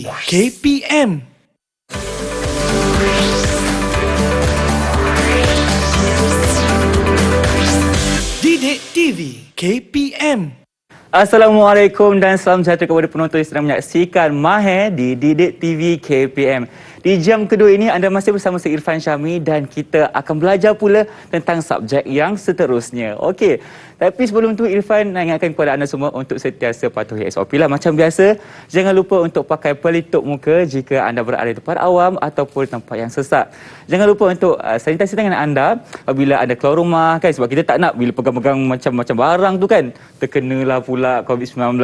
KPM. Didik TV KPM. Assalamualaikum dan salam sejahtera kepada penonton yang sedang menyaksikan Mahir di Didik TV KPM. Di jam kedua ini anda masih bersama saya Irfan Syami dan kita akan belajar pula tentang subjek yang seterusnya. Okey, tapi sebelum tu Irfan nak ingatkan kepada anda semua untuk sentiasa patuhi SOP lah. Macam biasa, jangan lupa untuk pakai pelitup muka jika anda berada di tempat awam ataupun tempat yang sesak. Jangan lupa untuk sanitasi tangan anda apabila anda keluar rumah kan, sebab kita tak nak bila pegang-pegang macam-macam barang tu kan terkenalah pula COVID-19.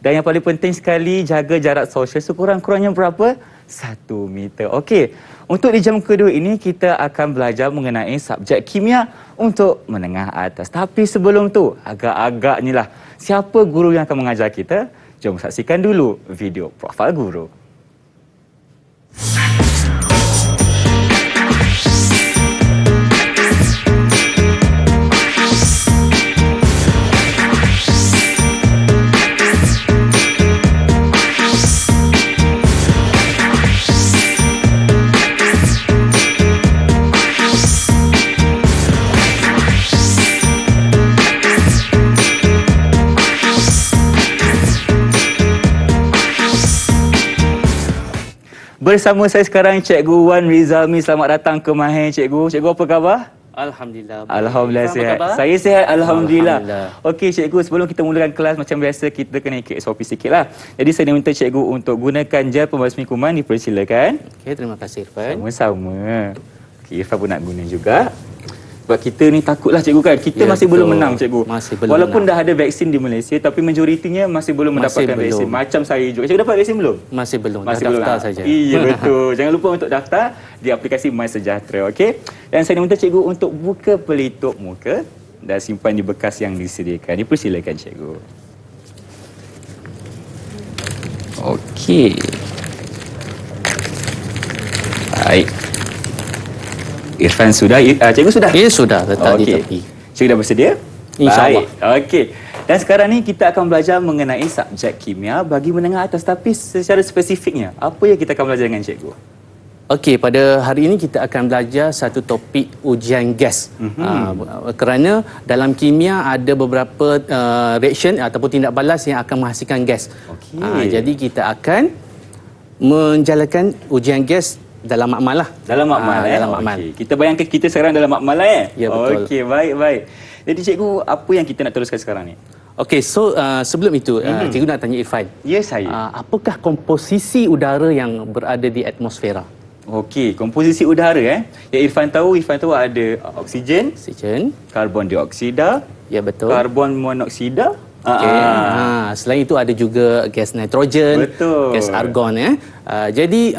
Dan yang paling penting sekali, jaga jarak sosial sekurang-kurangnya berapa? 1 meter. Okey, untuk di jam kedua ini kita akan belajar mengenai subjek kimia untuk menengah atas. Tapi sebelum tu, agak-agaknya lah, siapa guru yang akan mengajar kita? Jom saksikan dulu video profil guru. Bersama saya sekarang Cikgu Wan Rizalmi. Selamat datang ke Mahir Cikgu. Cikgu apa khabar? Alhamdulillah. Alhamdulillah sihat. Saya sihat Alhamdulillah. Okey Cikgu, sebelum kita mulakan kelas macam biasa kita kena ikut SOP sikit lah. Jadi saya minta Cikgu untuk gunakan gel pembasmi kuman, dipersilakan. Okey, terima kasih Irfan. Sama-sama. Okey, Irfan pun nak guna juga. Sebab kita ni takutlah Cikgu kan, kita masih betul. belum menang Cikgu. Masih belum Walaupun menang. dah ada vaksin di Malaysia, tapi majoritinya masih belum mendapatkan vaksin. Macam saya juga. Cikgu dapat vaksin belum? Masih belum, Masih dah belum daftar saja. Iya betul. Jangan lupa untuk daftar di aplikasi MySejahtera, okey? Dan saya minta Cikgu untuk buka pelitup muka dan simpan di bekas yang disediakan. Dipersilakan Cikgu. Okey. Baik. Irfan sudah? Cikgu sudah? Ya sudah, letak di tepi. Cikgu dah bersedia? InsyaAllah. Baik. Okey. Dan sekarang ni kita akan belajar mengenai subjek kimia bagi menengah atas. Tapi secara spesifiknya, apa yang kita akan belajar dengan Cikgu? Okey, pada hari ini kita akan belajar satu topik ujian gas. Kerana dalam kimia ada beberapa reaction ataupun tindak balas yang akan menghasilkan gas. Okey. Jadi kita akan menjalankan ujian gas dalam makmal lah. Dalam makmal Dalam makmal. Okey. Kita bayangkan kita sekarang dalam makmal lah Ya, betul. Okey, baik. Jadi Cikgu, apa yang kita nak teruskan sekarang ni? Okey, so sebelum itu cikgu nak tanya Irfan. Ya, saya. Apakah komposisi udara yang berada di atmosfera? Okey, komposisi udara Yang Irfan tahu ada oksigen, Oksigen. karbon dioksida, Ya betul. karbon monoksida. Okey. Selain itu ada juga gas nitrogen, Betul. gas argon ya. Jadi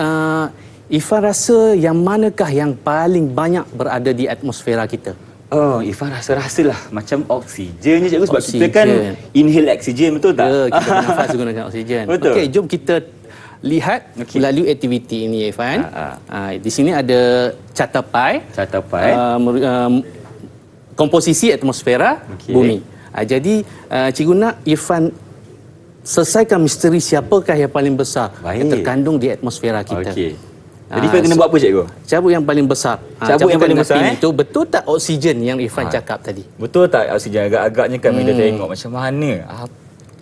Irfan rasa yang manakah yang paling banyak berada di atmosfera kita? Oh, Irfan rasa-rasalah macam oksigen je Cikgu, sebab kita Oksigen. kan inhale oksigen, betul tak? Ya, kita bernafas menggunakan oksigen. Betul. Okey, jom kita lihat melalui aktiviti ini Irfan. Di sini ada carta pie. Komposisi atmosfera bumi. Jadi cikgu nak Irfan selesaikan misteri siapakah yang paling besar yang terkandung di atmosfera kita. Okey. Jadi kita kena buat apa Cikgu? Cabut yang paling besar. Cabut yang paling besar itu betul tak oksigen yang Irfan cakap tadi? Betul tak oksigen? Agak-agaknya kami dah tengok macam mana.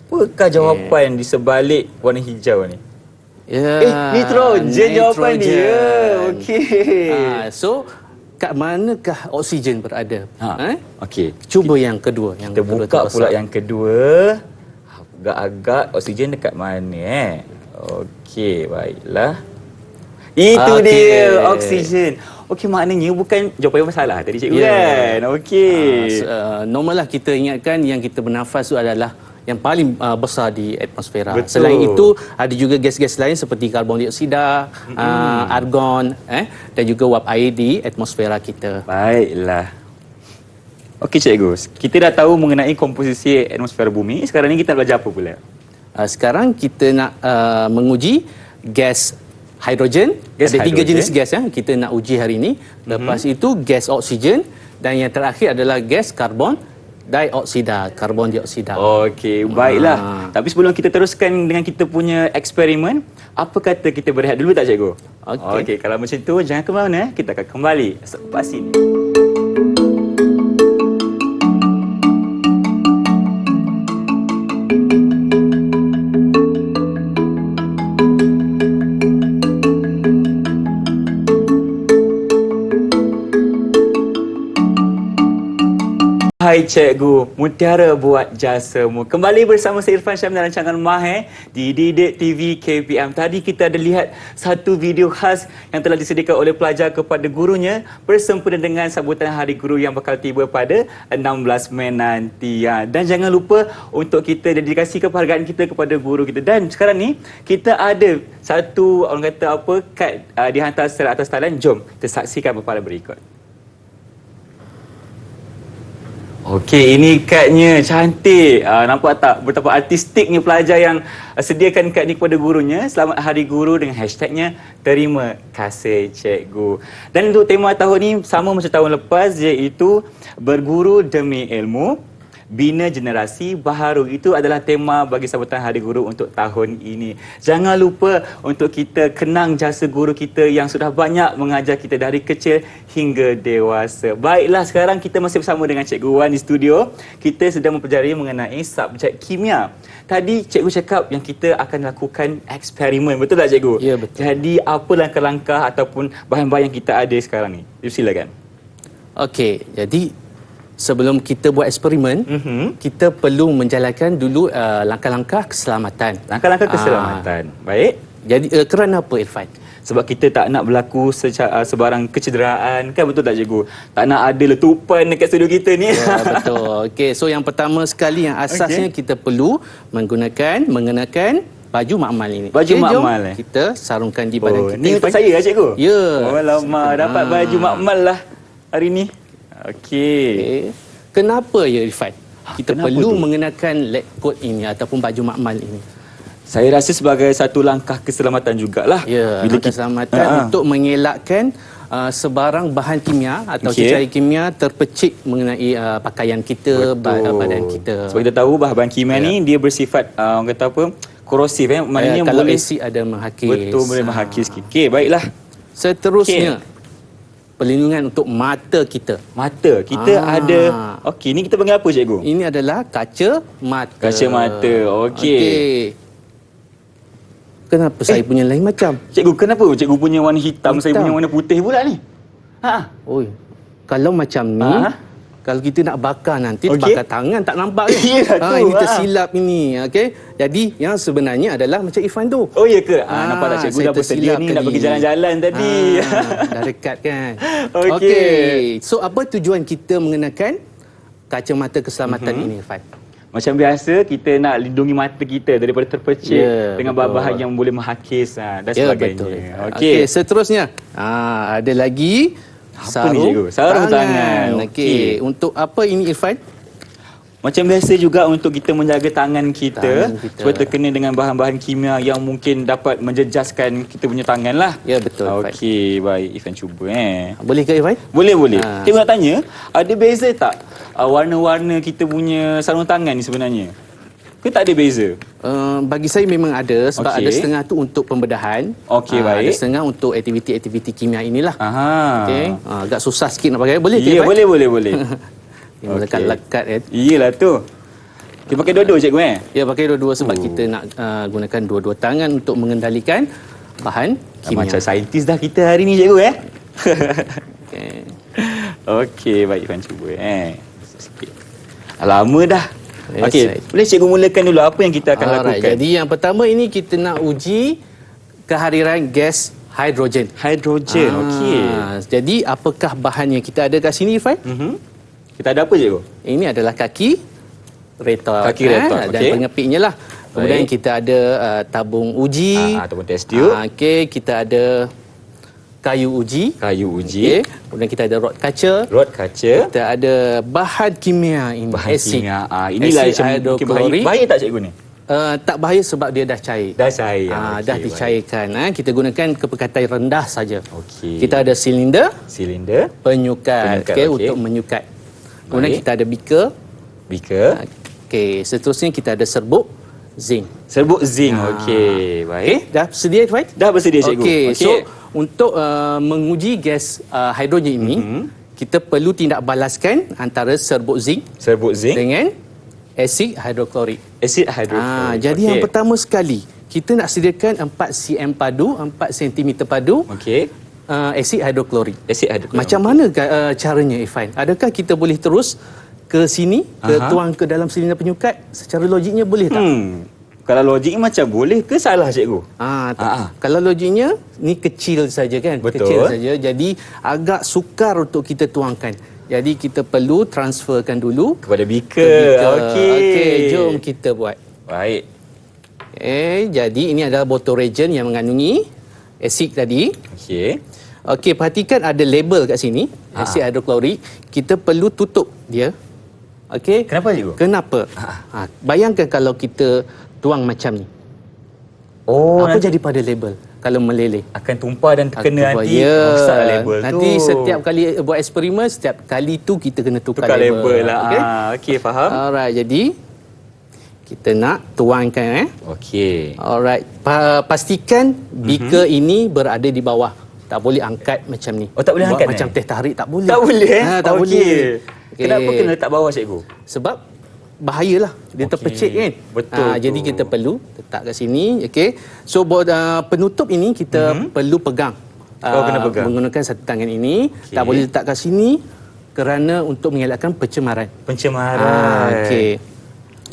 Apakah jawapan di sebalik warna hijau ni? Ya. Nitrogen jawapan dia. Okey. So kat manakah oksigen berada? Okey. Cuba yang kedua. Yang Kita kedua buka terbesar. pula yang kedua. Agak-agak oksigen dekat mana Okey, baiklah. Itu dia, oksigen. Okey, maknanya bukan jawapan masalah tadi Cikgu kan? Okey. Normal lah kita ingatkan yang kita bernafas itu adalah yang paling besar di atmosfera. Betul. Selain itu ada juga gas-gas lain seperti karbon dioksida, argon dan juga wap air di atmosfera kita. Baiklah. Okey Cikgu, kita dah tahu mengenai komposisi atmosfera bumi. Sekarang ni kita nak belajar apa pula? Sekarang kita nak menguji gas hidrogen. Ada 3 jenis gas yang kita nak uji hari ini. Lepas itu gas oksigen dan yang terakhir adalah gas karbon dioksida, karbon dioksida. Okey, baiklah. Tapi sebelum kita teruskan dengan kita punya eksperimen, apa kata kita berehat dulu tak cikgu? Okey, kalau macam tu jangan ke mana, kita akan kembali selepas ini. Hai Cikgu, Mutiara buat jasamu. Kembali bersama saya Irfan Syam dalam rancangan Mahir di Didik TV KPM. Tadi kita ada lihat satu video khas yang telah disediakan oleh pelajar kepada gurunya bersempena dengan sambutan Hari Guru yang bakal tiba pada 16 Mei nanti. Dan jangan lupa untuk kita dedikasikan penghargaan kita kepada guru kita. Dan sekarang ni kita ada satu orang kata apa kad dihantar secara atas talian. Jom kita saksikan perpaduan berikut. Okey, ini kadnya cantik. Nampak tak betapa artistiknya pelajar yang sediakan kad ni kepada gurunya. Selamat Hari Guru dengan hashtagnya Terima Kasih Cikgu. Dan untuk tema tahun ni sama macam tahun lepas, iaitu Berguru Demi Ilmu, Bina Generasi Baharu. Itu adalah tema bagi sambutan Hari Guru untuk tahun ini. Jangan lupa untuk kita kenang jasa guru kita yang sudah banyak mengajar kita dari kecil hingga dewasa. Baiklah, sekarang kita masih bersama dengan Cikgu Wan di studio. Kita sedang mempelajari mengenai subjek kimia. Tadi Cikgu cakap yang kita akan lakukan eksperimen. Betul tak Cikgu? Ya, betul. Jadi apa langkah-langkah ataupun bahan-bahan yang kita ada sekarang ni? Silakan. Okey, jadi sebelum kita buat eksperimen, kita perlu menjalankan dulu langkah-langkah keselamatan. Langkah-langkah keselamatan. Baik. Jadi kerana apa Irfan? Sebab kita tak nak berlaku sebarang kecederaan, kan betul tak Cikgu? Tak nak ada letupan dekat studio kita ni. Ya, betul. Okey, so yang pertama sekali yang asasnya kita perlu mengenakan baju makmal ini. Baju makmal kita sarungkan di badan kita. Ni untuk saya Cikgu? Ya. Oh lama dapat baju makmal lah hari ni. Okey. Kenapa ya Irfan? Kita kenapa perlu tu? mengenakan lab coat ini ataupun baju makmal ini. Saya rasa sebagai satu langkah keselamatan jugalah. Ya, langkah keselamatan untuk mengelakkan sebarang bahan kimia atau cecair kimia terpecik mengenai pakaian kita, badan kita. Sebab kita tahu bahan kimia ni dia bersifat orang kata apa? Korosif maknanya kalau boleh asid ada menghakis. Betul, boleh menghakis sikit. Okey, baiklah. Seterusnya perlindungan untuk mata kita. Mata kita ada. Okey, ni kita panggil apa Cikgu? Ini adalah kaca mata. Kaca mata. Okey. Kenapa saya punya lain macam? Cikgu, kenapa Cikgu punya warna hitam, saya punya warna putih pula ni? Oi. Kalau macam ni, kalau kita nak bakar nanti bakar tangan tak nampak kan? Ini tersilap ini, okey. Jadi yang sebenarnya adalah macam Irfan tu. Oh ya ke? Nampak tak Cikgu dah bersedia ni nak pergi jalan-jalan tadi. Dah dekat kan? Okey. So apa tujuan kita mengenakan kacamata keselamatan ini Irfan? Macam biasa kita nak lindungi mata kita daripada terpecik dengan bahan-bahan yang boleh menghakis dan sebagainya. Okey, seterusnya ada lagi sarung tangan. Okey, untuk apa ini Irfan? Macam biasa juga untuk kita menjaga tangan kita supaya terkena dengan bahan-bahan kimia yang mungkin dapat menjejaskan kita punya tangan lah. Ya, betul. Okey, baik. Irfan cuba Boleh ke Irfan? Boleh. Cikgu nak tanya, ada beza tak warna-warna kita punya sarung tangan ni sebenarnya? Ke tak ada beza? Bagi saya memang ada sebab ada setengah tu untuk pembedahan. Okey, baik. Ada setengah untuk aktiviti-aktiviti kimia inilah. Okey. Agak susah sikit nak pakai. Boleh ke Ya, Irfan? boleh. Lekat-lekat kan. Iyalah tu. Kita pakai dua-dua Cikgu Ya, pakai dua-dua sebab kita nak gunakan dua-dua tangan untuk mengendalikan bahan kimia. Macam saintis dah kita hari ni Cikgu Okey, baik Irfan cuba sikit. Lama dah. Okey, boleh Cikgu mulakan dulu apa yang kita akan lakukan? Jadi yang pertama ini kita nak uji kehadiran gas hidrogen. Okey. Jadi apakah bahan yang kita ada kat sini Irfan? Kita ada apa Cikgu? Ini adalah kaki retot. Dan pengepitnya lah. Kemudian kita ada tabung uji ataupun test tube. Okey, kita ada kayu uji. Okay. Kemudian kita ada rod kaca. Kita ada bahan kimia ini. Bahan kimia. Inilah yang mungkin bahaya tak Cikgu ni? Tak bahaya sebab dia dah cair. Dah cair. Dah dicairkan. Kita gunakan kepekatan rendah saja. Okey. Kita ada silinder. Penyukat. Untuk menyukat. Kemudian kita ada beaker. Beaker. Okey, seterusnya kita ada serbuk zinc. Serbuk zinc. Okey, baik. Dah sedia, Irfan? Dah bersedia, cikgu. Okey, so untuk menguji gas hidrogen ini, kita perlu tindak balaskan antara serbuk zinc dengan asid hidroklorik. Asid hidroklorik. Jadi yang pertama sekali, kita nak sediakan 4 cm padu, 4 cm padu. Okey. Asid hidroklorik. Asid hidroklorik. Macam mana caranya, Irfan? Adakah kita boleh terus ke sini, tuang ke dalam silinder penyukat? Secara logiknya boleh tak? Kalau logiknya macam boleh ke salah, cikgu? Kalau logiknya ni kecil saja kan? Betul. Kecil saja. Jadi agak sukar untuk kita tuangkan. Jadi kita perlu transferkan dulu Kepada beaker. Okey, jom kita buat. Baik. Jadi ini adalah botol reagent yang mengandungi asid tadi. Okey, perhatikan ada label kat sini, asid hidroklorik. Kita perlu tutup dia. Okey. Kenapa, cikgu? Kenapa? Bayangkan kalau kita tuang macam ni. Apa nanti jadi pada label kalau meleleh? akan tumpah dan kena nanti rosak label tu. Nanti setiap kali buat eksperimen, setiap kali tu kita kena tukar label lah. Okey? Okey, faham. Alright, jadi kita nak tuangkan Okey. Alright, pastikan beaker ini berada di bawah. Tak boleh angkat macam ni. Tak boleh angkat macam teh tarik, tak boleh. Tak boleh. Tak boleh. Kenapa kena letak bawah, cikgu? Sebab bahayalah dia terpecik kan. Betul. Jadi kita perlu letak kat sini. Okey. So penutup ini kita perlu pegang. Kena pegang. Menggunakan satu tangan ini. Tak boleh letak kat sini kerana untuk mengelakkan pencemaran. Okey.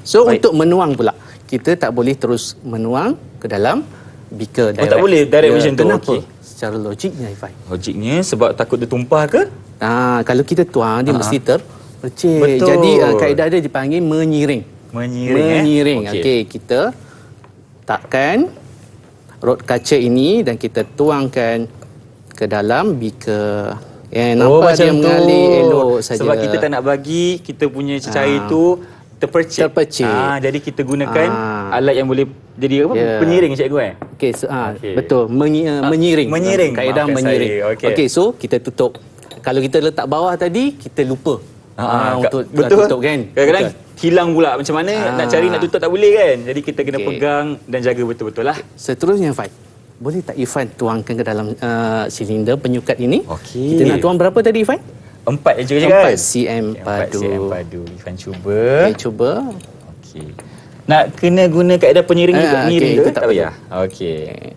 So untuk menuang pula, kita tak boleh terus menuang ke dalam beaker direct. tak boleh direct macam tu. Kenapa? Okey. Secara logiknya, Ifai. Logiknya sebab takut dia tumpah ke? Kalau kita tuang dia mesti terpercik. Betul. Jadi kaedah dia dipanggil menyiring. Menyiring. Okey, kita takkan rod kaca ini dan kita tuangkan ke dalam beaker. Nampak dia mengalir elok saja. Sebab kita tak nak bagi kita punya cecair itu terpercik. Jadi kita gunakan alat yang boleh jadi apa? Penyiring, cikgu Okey, betul. Menyiring. Kaedah menyiring. Okey, so kita tutup. Kalau kita letak bawah tadi, kita lupa untuk tutup kan. Kadang-kadang hilang pula macam mana nak cari nak tutup tak boleh kan. Jadi kita kena pegang dan jaga betul-betul lah. Seterusnya, Fai, boleh tak Irfan tuangkan ke dalam silinder penyukat ini? Okey. Kita nak tuang berapa tadi, Irfan? 4 je kan? 4 cm padu. 4 cm padu. Irfan cuba. Okey, cuba. Okey. Nak kena guna kaedah penyiring juga? Penyiring itu ke? Tak payah. Okey.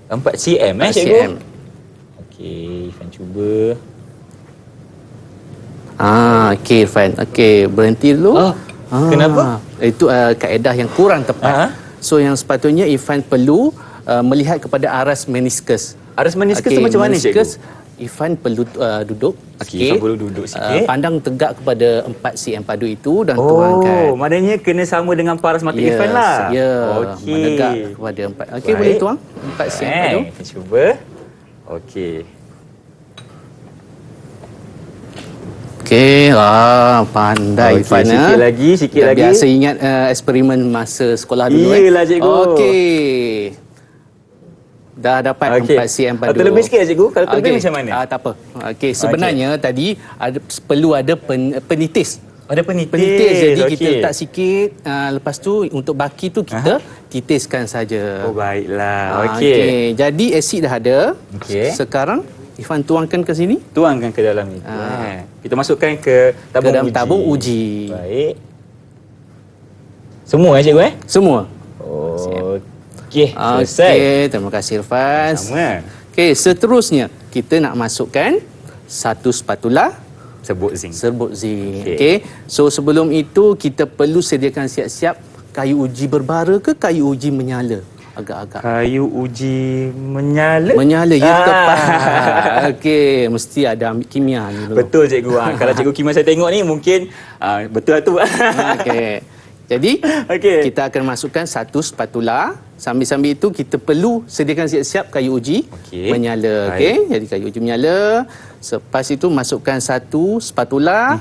4 cm 4 cikgu? cm. Okey, Irfan cuba. Okey, Irfan. Okey, berhenti dulu. Kenapa? Itu kaedah yang kurang tepat. So yang sepatutnya Irfan perlu melihat kepada aras meniskus. Aras meniskus tu macam mana, cikgu? Irfan perlu duduk Okey, Irfan perlu duduk sikit. Pandang tegak kepada 4 cm padu itu dan tuangkan. Maknanya kena sama dengan paras mata Irfan lah. Okey. Menegak kepada 4. Okey, boleh tuang 4 cm padu. Kita cuba. Okey. Okey, pandai Irfan. Sikit lagi. Biasa ingat eksperimen masa sekolah dulu. Iyalah, cikgu. Okey. Dah dapat 4 cm padu. Terlebih sikit, cikgu. Kalau terlebih macam mana? Tak apa. Okey, sebenarnya tadi perlu ada penitis. Ada penitis. Jadi kita letak sikit. Lepas tu untuk baki tu kita titiskan saja. Baiklah. Okey. Jadi asid dah ada. Sekarang Irfan tuangkan ke sini. Tuangkan ke dalam itu. Kita masukkan ke tabung uji. Tabung uji. Baik. Semua cikgu Semua. Okey, selesai. Okey, terima kasih Irfan. Sama. Okey, seterusnya kita nak masukkan satu spatula Serbuk zinc. Okey. So sebelum itu kita perlu sediakan siap-siap kayu uji berbara ke kayu uji menyala? Agak-agak. Kayu uji menyala. Menyala, ya tepat. Okey, mesti ada ambil kimia ni dulu. Betul, cikgu. Kalau cikgu kimia saya tengok ni mungkin betul lah tu. Okey. Jadi, kita akan masukkan satu spatula. Sambil-sambil itu, kita perlu sediakan siap-siap kayu uji menyala. Okey, jadi kayu uji menyala. Selepas itu, masukkan satu spatula.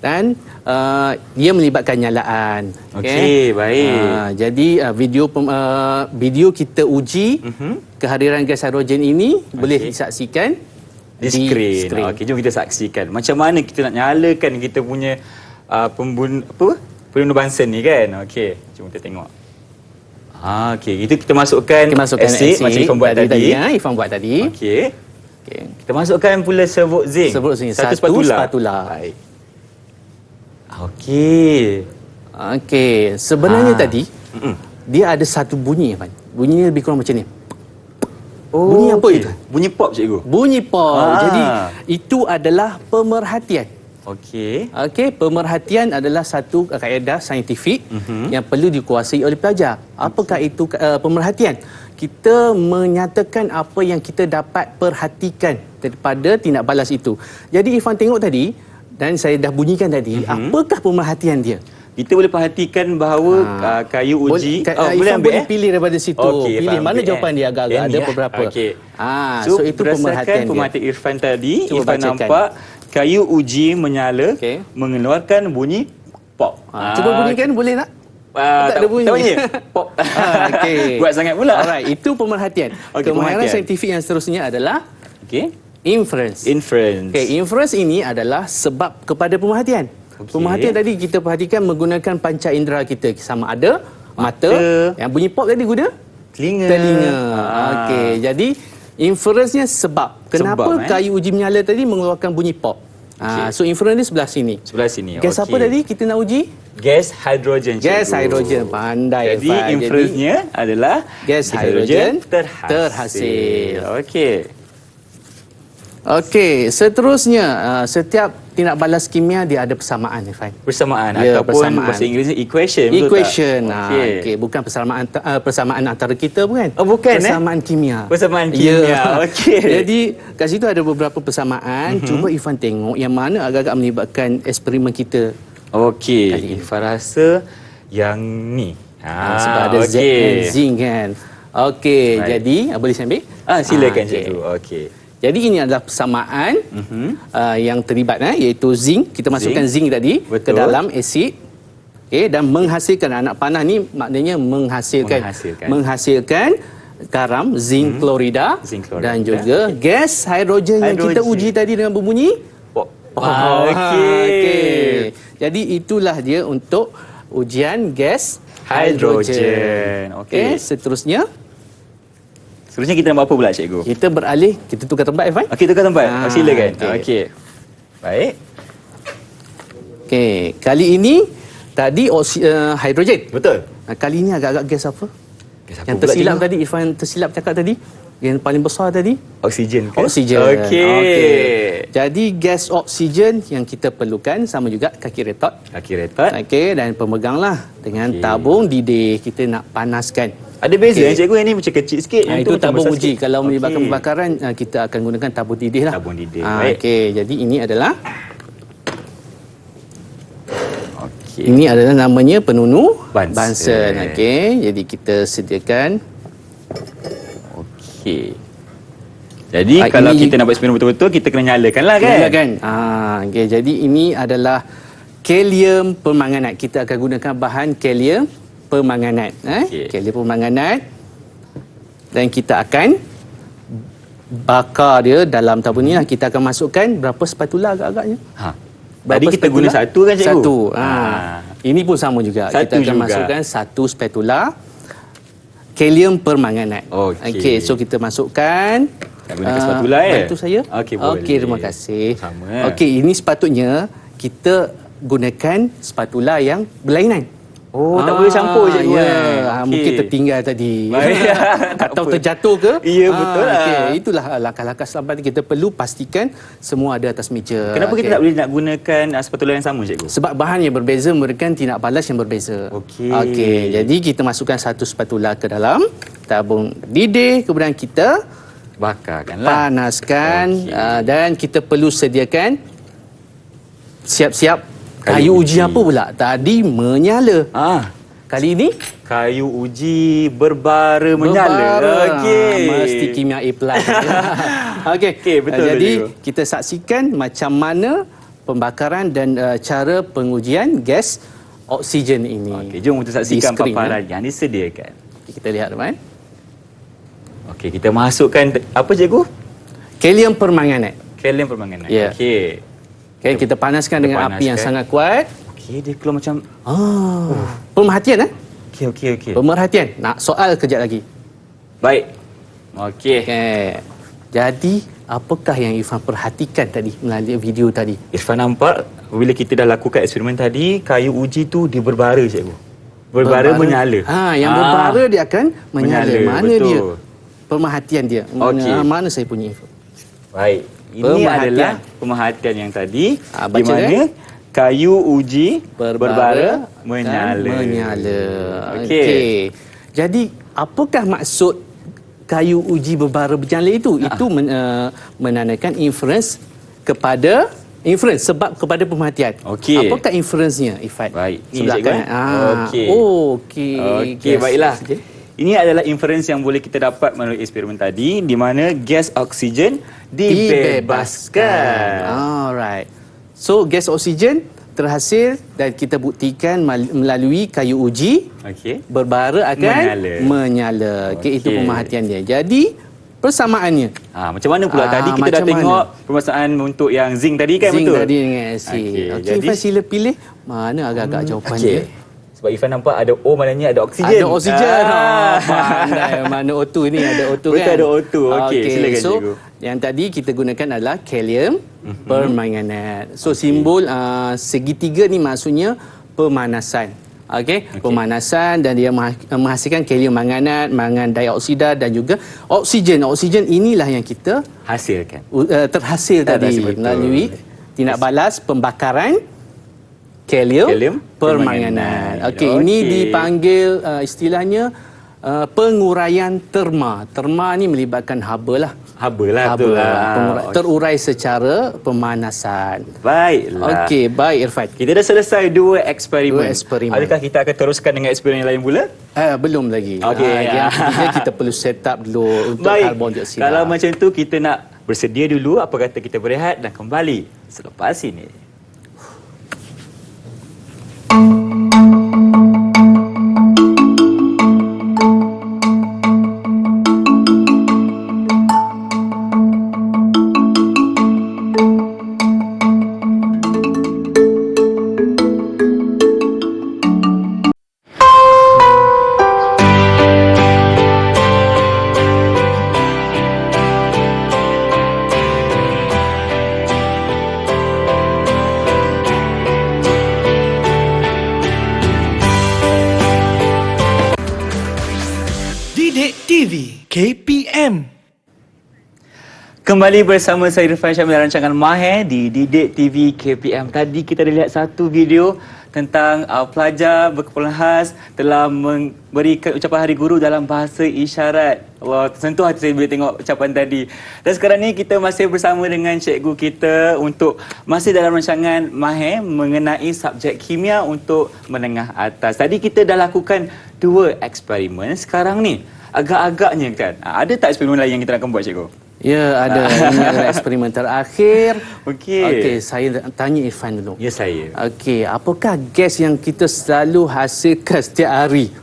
Dan dia melibatkan nyalaan. Okey, baik. Jadi, video kita uji kehadiran gas hidrogen ini boleh disaksikan di skrin. Okey, jom kita saksikan. Macam mana kita nak nyalakan kita punya Penuh Bunsen ni kan. Okey, jom kita tengok. Okey, itu kita masukkan asid macam Ifan buat tadi. Ifan buat tadi. Okey. Kita masukkan pula serbuk zinc. Satu spatula. Baik. Okey. Sebenarnya tadi dia ada satu bunyi, Ifan. Bunyinya lebih kurang macam ni. Bunyi apa itu? Bunyi pop, cikgu. Bunyi pop. Jadi itu adalah pemerhatian. Okey, pemerhatian adalah satu kaedah saintifik yang perlu dikuasai oleh pelajar. Apakah itu pemerhatian? Kita menyatakan apa yang kita dapat perhatikan daripada tindak balas itu. Jadi Ifan tengok tadi dan saya dah bunyikan tadi, apakah pemerhatian dia? Kita boleh perhatikan bahawa kayu uji boleh ambil pilih daripada situ. Pilih mana jawapan dia agak-agak ada beberapa. So itu pemerhatian Irfan tadi. Cuba Irfan nampak kayu uji menyala mengeluarkan bunyi pop. Cuba bunyikan boleh tak? Tak ada bunyi. Tak bunyi. Pop. Buat sangat pula. Alright, itu pemerhatian. Kemahiran saintifik yang seterusnya adalah inference. Inference ini adalah sebab kepada pemerhatian. Pemerhatian tadi kita perhatikan menggunakan panca indera kita. Sama ada mata. Yang bunyi pop tadi guna telinga. Jadi inference-nya sebab. Kenapa kayu uji menyala tadi mengeluarkan bunyi pop? So inference ni sebelah sini. Gas apa tadi kita nak uji? Gas hidrogen. Gas hidrogen. Pandai. Jadi inference-nya adalah gas hidrogen terhasil. Okey, seterusnya setiap tindak balas kimia dia ada persamaan, Irfan. Ataupun bahasa Inggerisnya equation. Bukan persamaan antara kita bukan? Bukan. Persamaan kimia. Jadi kat situ ada beberapa persamaan. Cuba Irfan tengok yang mana agak-agak melibatkan eksperimen kita. Irfan rasa yang ni. Sebab ada Z and zinc kan. Jadi boleh saya ambil? Silakan cikgu. Jadi ini adalah persamaan yang terlibat iaitu zinc. Kita masukkan zinc tadi ke dalam asid dan menghasilkan anak panah ni maknanya menghasilkan garam zinc klorida dan juga gas hidrogen yang kita uji tadi dengan berbunyi pop. Jadi itulah dia untuk ujian gas hidrogen. Seterusnya kita nak buat apa pula, cikgu? Kita beralih, kita tukar tempat, Irfan. Tukar tempat. Silakan. Baik. Kali ini tadi hidrogen. Betul. Kali ini agak-agak gas apa? Yang pula tersilap tadi, Irfan tersilap cakap tadi. Yang paling besar tadi? Oksigen. Jadi gas oksigen yang kita perlukan sama juga kaki retot. Dan pemeganglah dengan tabung didih. Kita nak panaskan. Ada beza cikgu, yang ni macam kecil sikit. Itu tabung uji. Kalau melibatkan pembakaran, kita akan gunakan tabung didih lah. Jadi ini adalah ini adalah namanya penunuh Bunsen. Jadi kita sediakan. Jadi kalau kita nak buat eksperimen betul-betul, kita kena nyalakan lah kan? Jadi ini adalah kalium permanganat. Kita akan gunakan bahan kalium permanganat. Kalium permanganat. Dan kita akan bakar dia dalam tabung ni lah. Kita akan masukkan berapa spatula agak-agaknya? Tadi kita guna satu kan, cikgu? Ini pun sama juga. Kita akan masukkan satu spatula kalium permanganat. So kita masukkan. Gunakan spatula bantu saya. Terima kasih. Ini sepatutnya kita gunakan spatula yang berlainan. Tak boleh campur, cikgu. Mungkin tertinggal tadi. Atau terjatuh ke? Betul lah. Itulah langkah-langkah selamat kita perlu pastikan semua ada atas meja. Kenapa kita tak boleh nak gunakan spatula yang sama, cikgu? Sebab bahan yang berbeza memberikan tindak balas yang berbeza. Jadi kita masukkan satu spatula ke dalam tabung didih, kemudian kita bakarkanlah. Panaskan dan kita perlu sediakan siap-siap kayu uji apa pula? Tadi menyala. Kali ini kayu uji berbara menyala. Mesti kimia A+. Betul. Jadi kita saksikan macam mana pembakaran dan cara pengujian gas oksigen ini. Jom kita saksikan paparan yang disediakan. Kita lihat, teman. Kita masukkan apa, cikgu? Kalium permanganat. Kita panaskan dengan api yang sangat kuat. Okey, dia keluar macam Pemerhatian okey. Pemerhatian. Nak soal kejap lagi. Baik. Okey. Jadi, apakah yang Irfan perhatikan tadi melalui video tadi? Irfan nampak bila kita dah lakukan eksperimen tadi, kayu uji tu dia berbara, cikgu. Berbara menyala. Yang berbara dia akan menyala. Mana betul. dia? Pemerhatian dia. Mana saya punya info? Baik. Ini adalah pemerhatian yang tadi di mana kayu uji berbara menyala. Okey. Jadi, apakah maksud kayu uji berbara menyala itu? Itu menandakan inference sebab kepada pemerhatian. Okey. Apakah inference-nya, Ifat? Baik. Sebelah kanan. Okey, baiklah. Ini adalah inference yang boleh kita dapat melalui eksperimen tadi di mana gas oksigen dibebaskan. Alright. So, gas oksigen terhasil dan kita buktikan melalui kayu uji berbara akan menyala. Okey, itu pemerhatian dia. Jadi, persamaannya. Macam mana pula tadi kita dah tengok permasalahan untuk yang zinc tadi kan, zinc betul? Zinc tadi dengan acid. Okey, Ifan sila pilih mana agak-agak jawapan dia. Sebab Irfan nampak ada O, maknanya ada oksigen. Ada oksigen. Pandai. Mana O2 ni ada O2 kan? Betul, ada O2. Okey, silakan so, cikgu. yang tadi kita gunakan adalah kalium permanganat. So, simbol segitiga ni maksudnya pemanasan. Pemanasan dan dia menghasilkan kalium manganat, mangan dioksida dan juga oksigen. Oksigen inilah yang kita hasilkan. Terhasil tadi melalui tindak balas pembakaran kalium permanganat. Okey, ini dipanggil istilahnya penguraian terma. Terma ni melibatkan haba lah. Betul lah. Terurai secara pemanasan. Baiklah. Okey, baik Irfan. Kita dah selesai dua eksperimen. Adakah kita akan teruskan dengan eksperimen yang lain pula? Belum lagi. Okey. Yang ketiga kita perlu set up dulu untuk karbon dioksida. Kalau macam tu kita nak bersedia dulu, apa kata kita berehat dan kembali selepas ini. Didik TV KPM. Kembali bersama saya Irfan Syamil dalam rancangan Mahir di Didik TV KPM. Tadi kita dah lihat satu video tentang pelajar berkepala khas telah memberikan ucapan Hari Guru dalam bahasa isyarat. Wah, tersentuh hati saya bila tengok ucapan tadi. Dan sekarang ni kita masih bersama dengan cikgu kita untuk masih dalam rancangan Mahir mengenai subjek kimia untuk menengah atas. Tadi kita dah lakukan dua eksperimen. Sekarang ni agak-agaknya kan, ada tak eksperimen lain yang kita akan buat, cikgu? Ya, ada. Ini adalah eksperimen terakhir. Okey, saya tanya Irfan dulu. Ya, saya. Okey, apakah gas yang kita selalu hasilkan setiap hari?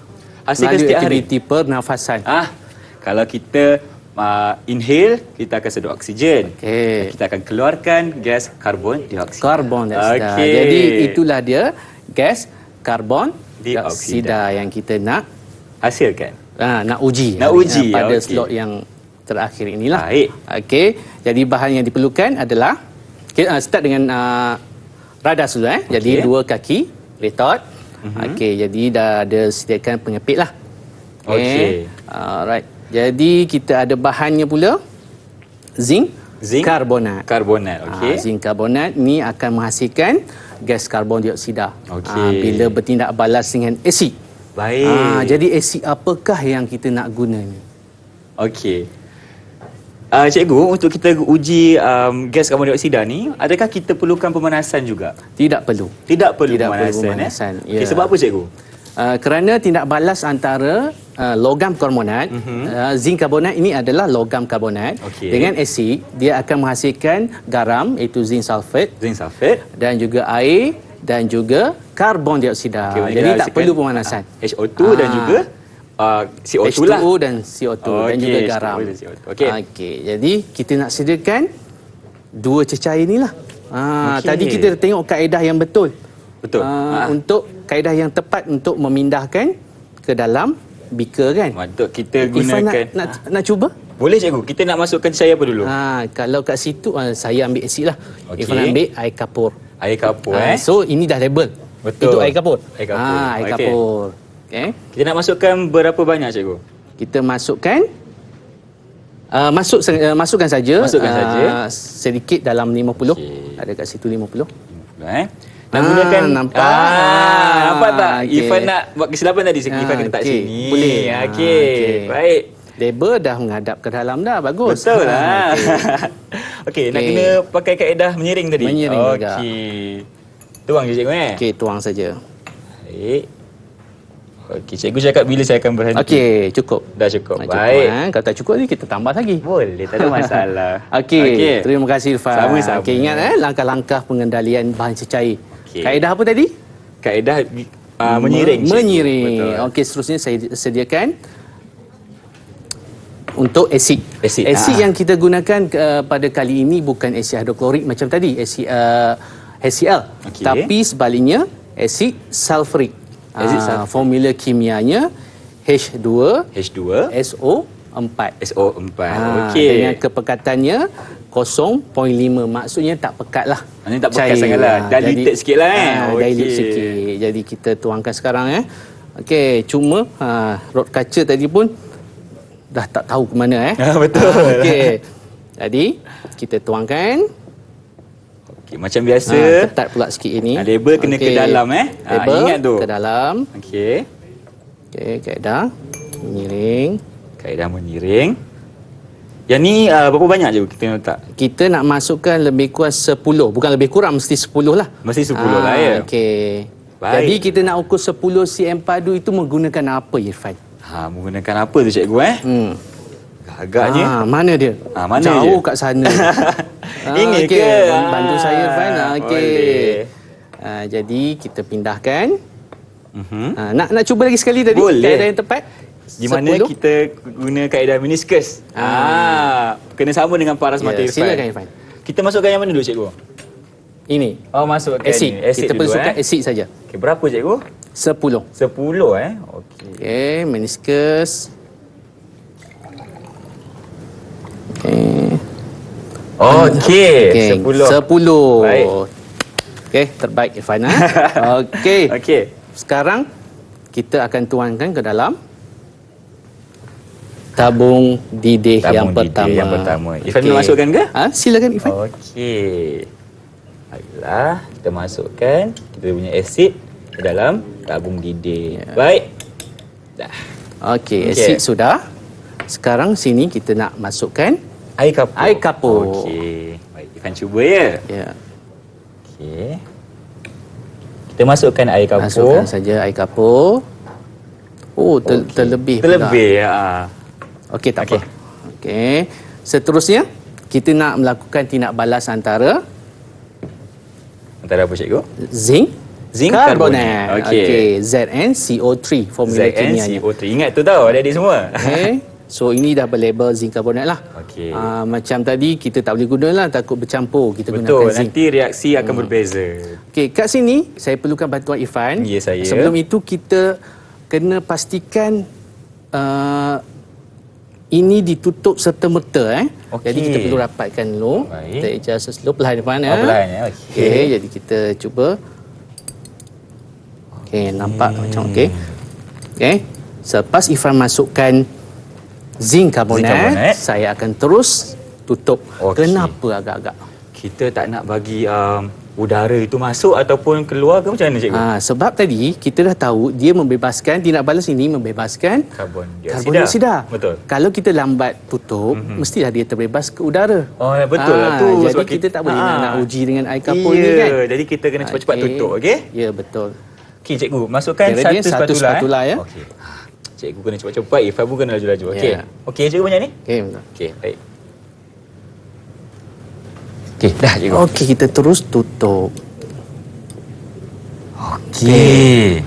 Hasilkan setiap hari? Aktiviti pernafasan. Kalau kita inhale, kita akan sedut oksigen. Okey. Kita akan keluarkan gas karbon dioksida. Karbon dioksida. Okey. Jadi itulah dia gas karbon Dioksida. dioksida yang kita nak Hasilkan. nak uji. Nak uji, pada okey. slot yang terakhir inilah. Baik. Okey. Jadi bahan yang diperlukan adalah start dengan radas dulu Jadi dua kaki retort. Okey, jadi dah ada sediakan pengepit lah. Okey. Alright. Jadi kita ada bahannya pula zinc karbonat. Okey. Zinc karbonat ni akan menghasilkan gas karbon dioksida. Okey. Bila bertindak balas dengan asid. Baik. Jadi asid apakah yang kita nak guna ni? Okey. Cikgu, untuk kita uji gas karbon dioksida ni, adakah kita perlukan pemanasan juga? Tidak perlu. Tidak perlu Tidak perlu pemanasan. pemanasan, ya. Okey, sebab apa, cikgu? Kerana tindak balas antara logam karbonat, zinc karbonat ini adalah logam karbonat. Okey. Dengan asid, dia akan menghasilkan garam iaitu zinc sulfate Zinc sulfate. dan juga air dan juga karbon dioksida. Okey, Jadi kita tak perlu pemanasan. HO2 dan juga CO2 lah. H2O dan CO2 dan juga Okey, garam. H2O dan CO2. Okey. Okey, jadi kita nak sediakan dua cecair inilah. Okey. Tadi kita tengok kaedah yang betul. Betul. Untuk kaedah yang tepat untuk memindahkan ke dalam beaker kan. Untuk kita Irfan gunakan. nak cuba? Boleh cikgu. Kita nak masukkan cair apa dulu? Kalau kat situ saya ambil asid lah. Okey. Irfan ambil air kapur. Air kapur So ini dah label. Betul. Itu air kapur. Air kapur. Air Okey. kapur. Okay. Kita nak masukkan berapa banyak cikgu? Kita masukkan masukkan saja. Masukkan saja. Sedikit dalam 50. Okey. Ada kat situ 50. Nak gunakan nampak. Nampak tak? Okey. Irfan nak buat kesilapan tadi. Irfan kena letak okey. sini. Boleh. Okey. Baik. Label dah menghadap ke dalam dah. Bagus. Betul lah. Okey, nak Okey. kena pakai kaedah menyiring tadi. Menyiring juga. Okey. Tuang je cikgu Okey, tuang saja. Baik. Okey, cikgu cakap bila saya akan berhenti. Okey, cukup. Dah cukup. Cukup, Baik. Kalau tak cukup ni kita tambah lagi. Boleh, tak ada masalah. Okey, terima kasih Irfan. Sama-sama. Okey, ingat langkah-langkah pengendalian bahan cecair. Okey. Kaedah apa tadi? Kaedah menyiring. cikgu. Menyiring. Betul. Okey, seterusnya saya sediakan untuk asid. Asid, yang kita gunakan pada kali ini bukan asid hidroklorik macam tadi, asid HCl. Okey. Tapi sebaliknya asid sulfurik. Asid sulfurik. Formula kimianya H2 H2 SO4. SO4. Okey. Dengan kepekatannya 0.5. Maksudnya tak pekat lah. Maksudnya tak pekat sangat lah. Diluted sikit lah Dilute sikit. Jadi kita tuangkan sekarang Okey, cuma rod kaca tadi pun dah tak tahu ke mana Betul. Okey. Jadi kita tuangkan. Okey, macam biasa. Ketat pula sikit ini. Label kena ke dalam Label ingat tu. ke dalam. Okey. Okey, kaedah menyiring. Kaedah menyiring. Yang ni berapa banyak je kita nak letak? Kita nak masukkan lebih kurang 10. Bukan lebih kurang, mesti 10 lah. Mesti 10 lah ya. Okey. Baik. Jadi kita nak ukur 10 cm padu itu menggunakan apa Irfan? Menggunakan apa tu cikgu Agaknya. Mana dia? Mana jauh je? kat sana. Ini okey. ke? Bantu saya Irfan. Okey. Boleh. Jadi kita pindahkan. Mhm. Nak cuba lagi sekali tadi Boleh. kaedah yang tepat? Di mana 10? kita guna kaedah meniskus. Kena sama dengan paras mata Irfan. Silakan Irfan. Kita masukkan yang mana dulu cikgu? Ini. Masukkan Asid. ni. Kita dulu, masukkan asid saja. Okey, berapa cikgu? 10. 10 Okey. Okey, meniskus. Okey. Okey, Okey, 10. 10. Baik. Okey, terbaik Irfan. Okey. Okey. Sekarang kita akan tuangkan ke dalam tabung didih yang pertama. Irfan nak masukkan ke? Silakan Irfan. Okey. Baiklah, kita masukkan kita punya asid ke dalam tabung didih. Baik. Dah. Okey, asid sudah. Sekarang sini kita nak masukkan Air kapur. Air kapur. Okey. Baik, Irfan cuba ya. ya. Okey. Kita masukkan air kapur. Masukkan saja air kapur. Terlebih pula. Terlebih, ya. Okey, tak apa. Okey. Seterusnya, kita nak melakukan tindak balas antara Antara apa cikgu? zinc Karbonat. Okey, ZnCO3 formula kimianya. ZnCO3. Ingat tu tau adik-adik semua. Okey. So ini dah berlabel zinc karbonat lah. Okey. Macam tadi kita tak boleh guna lah, takut bercampur. Kita Betul, gunakan zinc. nanti reaksi akan berbeza. Okey, kat sini saya perlukan bantuan Irfan. Ya, saya. Sebelum itu kita kena pastikan ini ditutup serta-merta Okey. Jadi kita perlu rapatkan dulu. Baik. Kita adjust slow perlahan Irfan Perlahan ya. Okey, jadi kita cuba. Okey, nampak macam okey. Okey. Selepas Irfan masukkan zinc karbonat, saya akan terus tutup. Okey. Kenapa agak-agak? Kita tak nak bagi udara itu masuk ataupun keluar ke macam mana cikgu? Sebab tadi kita dah tahu dia membebaskan, tindak balas ini membebaskan Karbon karbon dioksida. Betul. Kalau kita lambat tutup, mestilah dia terbebas ke udara. Oh, betul lah tu. Jadi Sebab kita tak boleh nak uji dengan air kapur ya, ni kan. jadi kita kena cepat-cepat tutup, okey? Ya, betul. Okey cikgu, masukkan Okey, ready, satu spatula ya. Okey. Cikgu kena cepat-cepat, Irfan pun kena laju-laju. Okey. Ya. Okey cikgu macam ni? Okey, betul. Okey, baik. Okey, dah cikgu. Okey, kita terus tutup. Okey.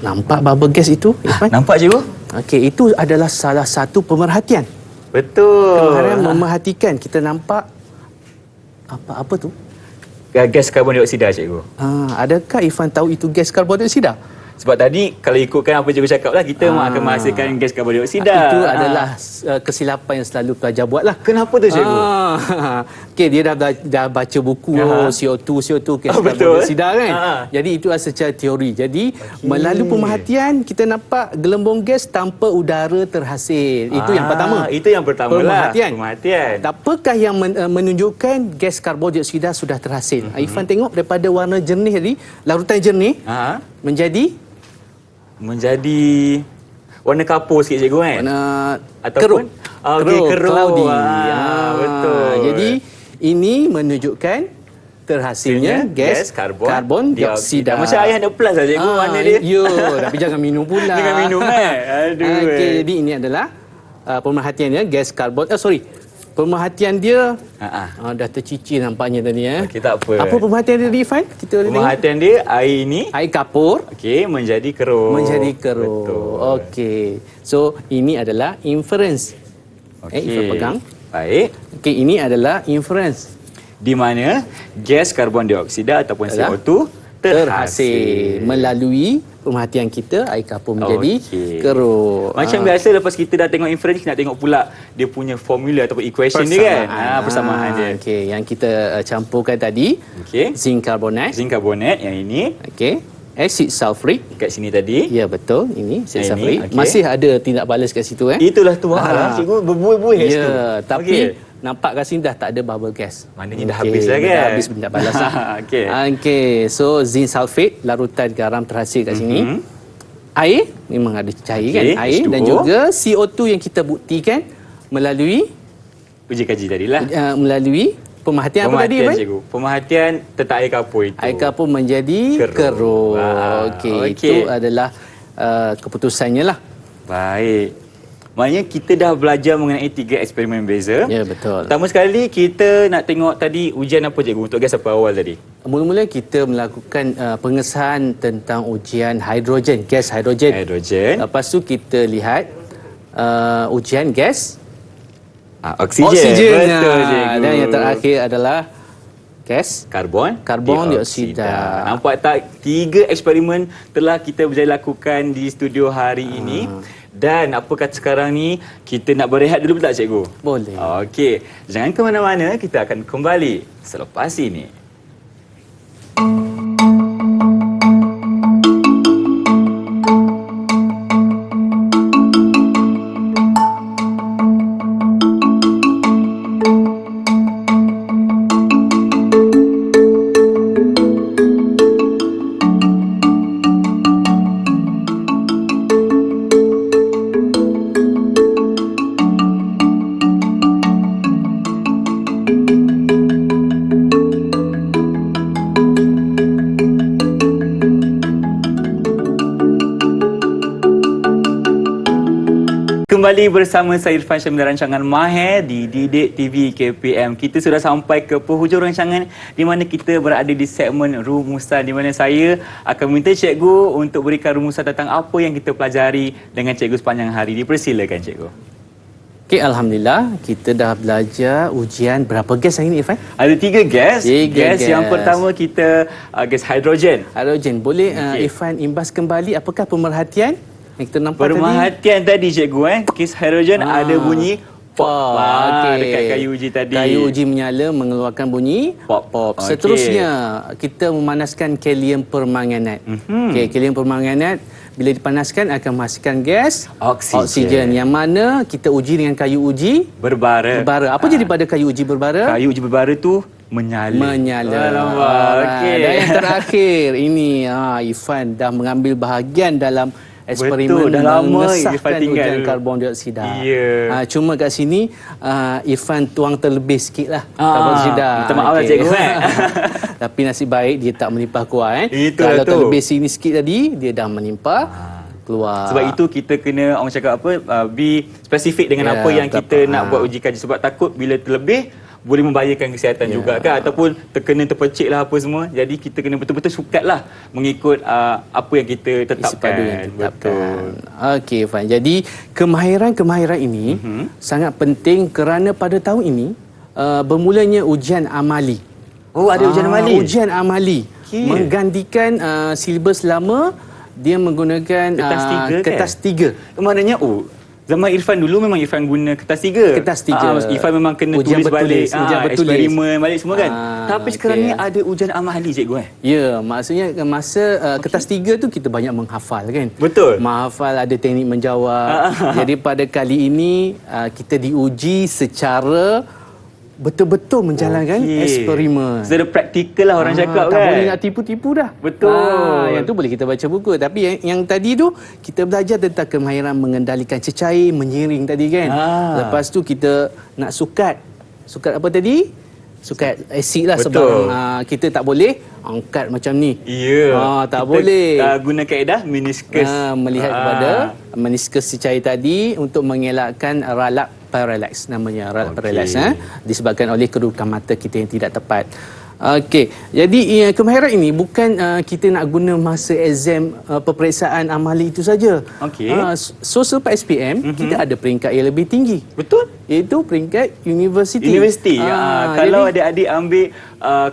Nampak bubble gas itu, Irfan? Nampak cikgu? Okey, itu adalah salah satu pemerhatian. Betul. Kemarin memerhatikan kita nampak apa tu? gas karbon dioksida, cikgu? Adakah Irfan tahu itu gas karbon dioksida? Sebab tadi kalau ikutkan apa cikgu cakap lah, kita akan menghasilkan gas karbon dioksida. Itu adalah kesilapan yang selalu pelajar buat lah. Kenapa tu, cikgu? Okey, dia dah baca buku CO2 gas karbon dioksida kan. Jadi itu adalah secara teori. Jadi melalui pemerhatian kita nampak gelembung gas tanpa udara terhasil. Itu yang pertama. Itu yang pertama pemerhatian. lah. Pemerhatian. Apakah yang menunjukkan gas karbon dioksida sudah terhasil? Irfan tengok daripada warna jernih tadi, larutan jernih menjadi warna kapur sikit, cikgu kan? Warna ataupun keruh. Cloudy. Betul. Jadi ini menunjukkan terhasilnya gas karbon dioksida. Macam ayah nak plus lah, cikgu, mana dia? Tapi jangan minum pula. Jangan minum Aduh. Jadi ini adalah pemerhatiannya gas karbon. Pemerhatian dia dah tercicir nampaknya tadi. Okey, tak apa. Apa pemerhatian dia, Irfan? Pemerhatian dia, air ni air kapur menjadi keruh. Betul. Okey. So ini adalah inference. Irfan pegang. Baik. Okey, ini adalah inference Di mana gas karbon dioksida ataupun CO2 terhasil melalui pemerhatian kita, air kapur menjadi keruh. Macam biasa lepas kita dah tengok inference, kita nak tengok pula dia punya formula ataupun equation dia kan. Persamaan dia. Okey, yang kita campurkan tadi, zinc carbonate yang ini. Okey. Acid sulfuric kat sini tadi. Ya, betul. Ini acid sulfuric. Okay. Masih ada tindak balas kat situ Itulah tu cikgu, berbuih-buih kat situ. Tapi nampak kat sini dah tak ada bubble gas. Maknanya dah habis lah kan? Dah habis tindak balas lah. Okey. So zinc sulfate, larutan garam terhasil kat sini. Air, memang ada cair kan? Air H2O. Dan juga CO2 yang kita buktikan melalui uji kaji tadilah. Melalui pemerhatian apa tadi, cikgu? Pemerhatian tentang air kapur itu. Air kapur menjadi keruh. Okey. Itu adalah keputusannya lah. Baik. Maknanya kita dah belajar mengenai 3 eksperimen beza. Ya, betul. Pertama sekali kita nak tengok tadi ujian apa, cikgu, untuk gas apa awal tadi? Mula-mula kita melakukan pengesahan tentang ujian hidrogen, gas hidrogen. Lepas tu kita lihat ujian gas oksigen. Betul, cikgu. Dan yang terakhir adalah gas karbon dioksida. Nampak tak? 3 eksperimen telah kita berjaya lakukan di studio hari ini. Dan apa kata sekarang ni, kita nak berehat dulu tak, cikgu? Boleh. Okey. Jangan ke mana-mana, kita akan kembali selepas ini. Kembali bersama saya Irfan Syamil dan rancangan Mahir di Didik TV KPM. Kita sudah sampai ke penghujung rancangan di mana kita berada di segmen rumusan, di mana saya akan minta cikgu untuk berikan rumusan tentang apa yang kita pelajari dengan cikgu sepanjang hari. Dipersilakan, cikgu. Okey, alhamdulillah kita dah belajar ujian berapa gas hari ini, Irfan? Ada 3 gas. Gas yang pertama kita gas hidrogen. Boleh Irfan imbas kembali apakah pemerhatian yang kita nampak pemerhatian tadi, cikgu gas hidrogen ada bunyi pop. Dekat kayu uji tadi. Kayu uji menyala mengeluarkan bunyi pop. Seterusnya kita memanaskan kalium permanganat. Kalium permanganat bila dipanaskan akan menghasilkan gas oksigen yang mana kita uji dengan kayu uji berbara. Apa jadi pada kayu uji berbara? Kayu uji berbara tu menyala. Dan yang terakhir ini Irfan dah mengambil bahagian dalam eksperimen mengesahkan ujian karbon dioksida. Cuma kat sini Irfan tuang terlebih sikit lah karbon dioksida. Minta maaf lah, cikgu. Tapi nasib baik dia tak melimpah keluar. Kalau terlebih sini sikit tadi, dia dah melimpah keluar. Sebab itu kita kena, orang cakap apa, be spesifik dengan apa yang kita nak buat uji kaji. Sebab takut bila terlebih boleh membahayakan kesihatan juga kan, ataupun terpercik lah apa semua. Jadi kita kena betul-betul sukatlah mengikut apa yang kita tetapkan. Betul. Okey, Irfan. Jadi kemahiran-kemahiran ini sangat penting kerana pada tahun ini bermulanya ujian amali. Oh, ada ujian amali. Ujian amali. Okey. Menggantikan silibus lama, dia menggunakan kertas tiga. Maknanya zaman Irfan dulu memang Irfan guna kertas tiga. Kertas tiga. Irfan memang kena ujian tulis balik, ujian bertulis. eksperimen balik semua kan. Tapi sekarang ni okey. ada ujian amali cikgu Ya, maksudnya masa kertas tiga tu kita banyak menghafal kan. Betul. Menghafal, ada teknik menjawab. Jadi pada kali ini kita diuji secara betul-betul menjalankan eksperimen. Secara praktikal lah orang cakap tak kan. boleh nak tipu-tipu dah. Betul. Yang tu boleh kita baca buku. Tapi yang tadi tu kita belajar tentang kemahiran mengendalikan cecair, menyiring tadi kan. Lepas tu kita nak sukat. Sukat apa tadi? Sukat asid lah. Betul. Sebab kita tak boleh angkat macam ni. Ya. Tak kita, boleh. Guna kaedah meniskus. Melihat kepada meniskus cecair tadi untuk mengelakkan ralap parallax namanya, ralap parallax disebabkan oleh kedudukan mata kita yang tidak tepat. Okey, jadi kemahiran ini bukan kita nak guna masa exam peperiksaan amali itu saja. Okey. So selepas SPM kita ada peringkat yang lebih tinggi. Betul. Iaitu peringkat universiti. Kalau adik-adik ambil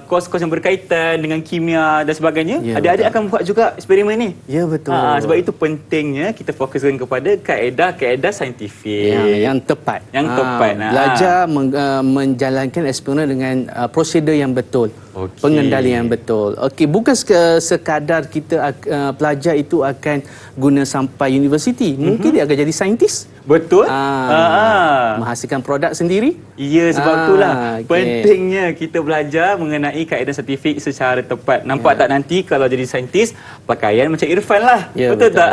kos-kos yang berkaitan dengan kimia dan sebagainya, adik-adik akan buat juga eksperimen ni. Ya, betul. Sebab itu pentingnya kita fokuskan kepada kaedah-kaedah saintifik yang tepat. Yang tepat. Belajar menjalankan eksperimen dengan prosedur yang betul. Pengendalian yang betul. Okey, bukan sekadar kita pelajar itu akan guna sampai universiti. Mungkin dia akan jadi saintis. Betul. Menghasilkan produk sendiri. Ya, sebab itulah pentingnya kita belajar mengenai kaedah saintifik secara tepat. Nampak tak nanti kalau jadi saintis, pakaian macam Irfan lah. Betul tak?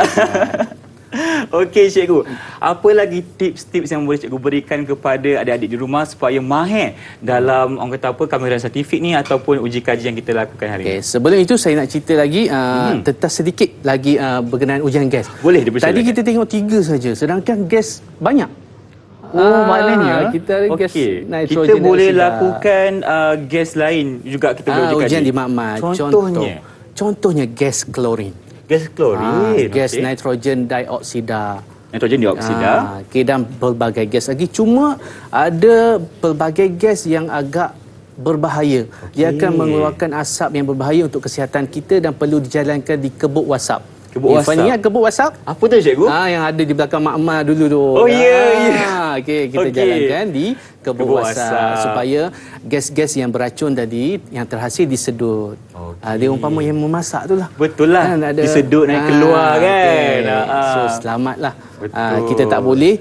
Okey cikgu, apa lagi tips-tips yang boleh cikgu berikan kepada adik-adik di rumah supaya mahir dalam orang kata apa kemahiran saintifik ni ataupun uji kaji yang kita lakukan hari ini? Sebelum itu saya nak cerita lagi tentang sedikit lagi berkenaan ujian gas. Boleh dipersilakan. Tadi kita tengok 3 saja, sedangkan gas banyak. Maknanya kita ada gas nitrogen. Kita boleh lakukan gas lain juga kita boleh uji ujian kaji. di makmal. Contohnya gas klorin. Gas klorin. Gas nitrogen dioksida. Nitrogen dioksida. Dan pelbagai gas lagi. Cuma ada pelbagai gas yang agak berbahaya. Dia akan mengeluarkan asap yang berbahaya untuk kesihatan kita dan perlu dijalankan di kebuk wasap. Kebuk wasap. Ingat kebuk wasap? Apa tu cikgu? Yang ada di belakang makmal dulu tu. Oh ya. Okey, kita jalankan di kebuk wasap supaya gas-gas yang beracun tadi yang terhasil disedut. Dia umpama yang memasak tu lah. Betul lah. Disedut naik keluar kan. So selamatlah. Kita tak boleh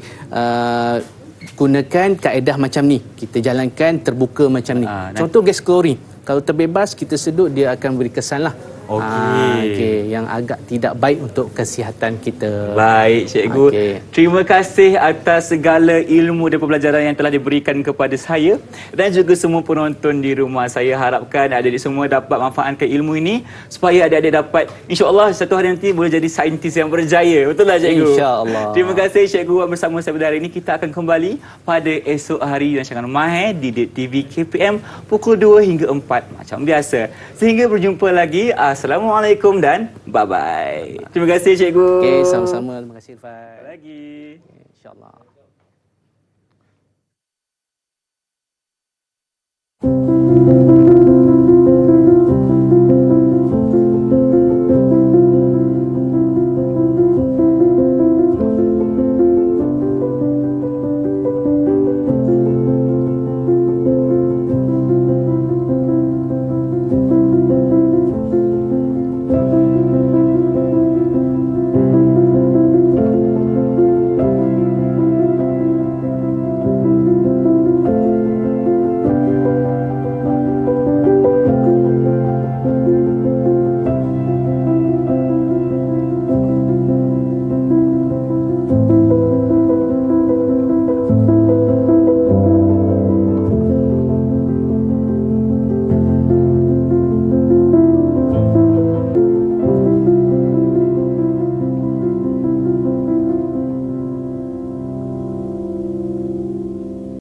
gunakan kaedah macam ni. Kita jalankan terbuka macam ni. Contoh gas klorin. Kalau terbebas kita sedut, dia akan beri kesan lah. Okey, yang agak tidak baik untuk kesihatan kita. Baik cikgu. Terima kasih atas segala ilmu dan pembelajaran yang telah diberikan kepada saya dan juga semua penonton di rumah. Saya harapkan adik-adik semua dapat manfaatkan ilmu ini supaya adik-adik dapat insya-Allah satu hari nanti boleh jadi saintis yang berjaya. Betul tak cikgu? Insya-Allah. Terima kasih cikgu bersama saya pada hari ini. Kita akan kembali pada esok hari rancangan Mahir di DIT TV KPM pukul 2 hingga 4 macam biasa. Sehingga berjumpa lagi. Assalamualaikum dan bye-bye. Terima kasih cikgu. Okey, sama-sama. Terima kasih Irfan. Lagi. InsyaAllah.